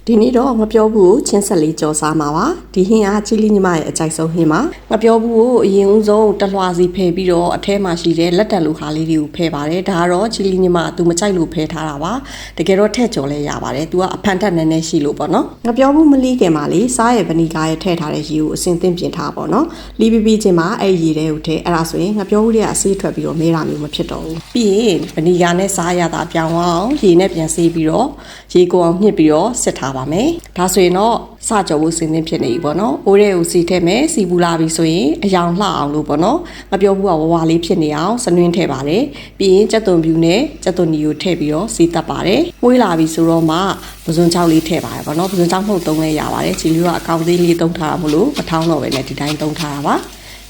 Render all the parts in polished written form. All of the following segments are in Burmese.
ဒီနေ့တော့ငပြောဘူးကိုချင်းဆက်လေးကြော်စားမှာပါဒီဟင်းအားချီလီညီမရဲ့အကြိုက်ဆုံးဟင်းပါငပြောဘူးကိုအရင်ဦးဆုံးတလွှာစီဖယ်ပြီးတော့အထဲမှာရှိတဲ့လက်တံလိုဟာလေးတွေကိုဖယ်ပါတယ်ဒါကတော့ချီလီညီမသူမကြိုက်လို့ဖယ်ထားတာပါတကယ်တော့ထည့်ကြော်လဲရပါတယ်သူကအဖန်ထက်နည်းနည်းရှိလို့ပေါ့နော်ငပြောဘူးမလီးခင်မှာလေစားရဲ့ဗနီဂါရဲ့ထည့်ထားတဲ့ရေကိုအစင်သင့်ပြင်ထားပေါ့နော်လီးပြီးချင်းမှာအဲ့ရေတွေကိုထည့်အဲ့ဒါဆိုရင်ငပြောဘူးတွေကအဆေးထွက်ပြီးတော့မဲတာမျိုးမဖြစ်တော့ဘူးပြီးရင်ဗနီဂါနဲ့စားရတာပြောင်းအောင်ရေနဲ့ပြန်ဆေးပြီးတော့ရေကိုအောင်ညှစ်ပြီးတော့စစ်ထားပါမယ်ဒါဆိုရင်တော့စကြော်ဖို့စင်သင့်ဖြစ်နေပြီပေါ့နော်အိုးတဲ့ကိုစီထည့်မယ်စီပူလာပြီဆိုရင်အယောင်လှအောင်လို့ပေါ့နော်ငပြောဘူးကဝဝလေးဖြစ်နေအောင်စနွင်းထည့်ပါတယ်ပြီးရင်ကြက်သွန်ပြူနဲ့ကြက်သွန်နီကိုထည့်ပြီးတော့စီတက်ပါတယ်မွေးလာပြီဆိုတော့မှပဇွန်ချောက်လေးထည့်ပါတယ်ပေါ့နော်ပဇွန်ချောက်မှုတ်သုံးလဲရပါတယ်ချီလီကအကောင်သေးလေးသုံးထားတာမလို့မထောင်းတော့ပဲနဲ့ဒီတိုင်းသုံးထားတာပါ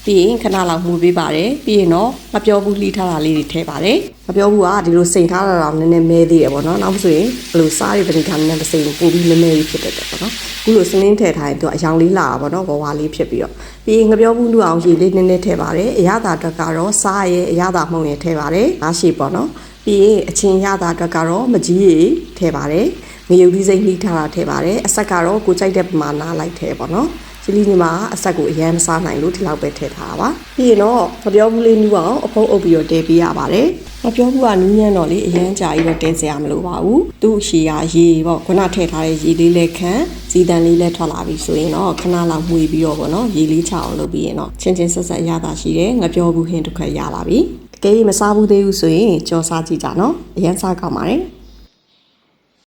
ပြီးရင်ခဏလောက်မှုပေးပါတယ်ပြီးရင်တော့ငပြောဘူးလှီးထားတာလေးတွေထည့်ပါတယ်ငပြောဘူးကဒီလိုစိန်ထားတာတော့နည်းနည်းမဲသေးတယ်ပေါ့နော်နောက်ဆိုရင်ဘယ်လိုစားရဗနီဂါနဲ့မစိန်ဘူးပို့ပြီးမဲလေးဖြစ်တတ်တယ်ပေါ့နော်ခုလိုစလင်းထည့်ထားရင်သူအယောင်လေးလာတာပေါ့နော်ဝဝလေးဖြစ်ပြီးတော့ပြီးရင်ငပြောဘူးလူအောင်ရေလေးနည်းနည်းထည့်ပါတယ်အရသာအတွက်ကတော့စားရဲ့အရသာမှုန့်ရဲ့ထည့်ပါတယ်အားရှိပေါ့နော်ပြီးရင်အချင်းရသာအတွက်ကတော့မကြီးရေထည့်ပါတယ်ငရုတ်သီးစိမ့်လှီးထားတာထည့်ပါတယ်အဆက်ကတော့ကိုကြိုက်တဲ့ပမာဏလိုက်ထည့်ပေါ့နော်ချီလီညီမအဆက်ကိုအရင်မစားနိုင်လို့ဒီလောက်ပဲထည့်ထားတာပါပြီးရင်တော့ငပြောဘူးလေးနူးအောင်အဖုံးအုပ်ပြီးတော့တဲပေးရပါတယ်ငပြောဘူးကနူးညံ့တော့လေအရင်ကြာပြီးတော့တဲစရာမလိုပါဘူးသူ့ရှည်ရရေပေါ့ခုနထည့်ထားတဲ့ရေလေးလည်းခံစီတန်လေးလည်းထွက်လာပြီဆိုရင်တော့ခဏလောက်မှုပြီးတော့ပေါ့နော်ရေလေးချအောင်လုပ်ပြီးရင်တော့ချင်းချင်းဆက်ဆက်ရတာရှိတယ်ငပြောဘူးဟင်းတစ်ခါရလာပြီအကယ်၍မစားဘူးသေးဘူးဆိုရင်ကြော်စားကြည့်ကြနော်အရင်စားကောင်းပါတယ်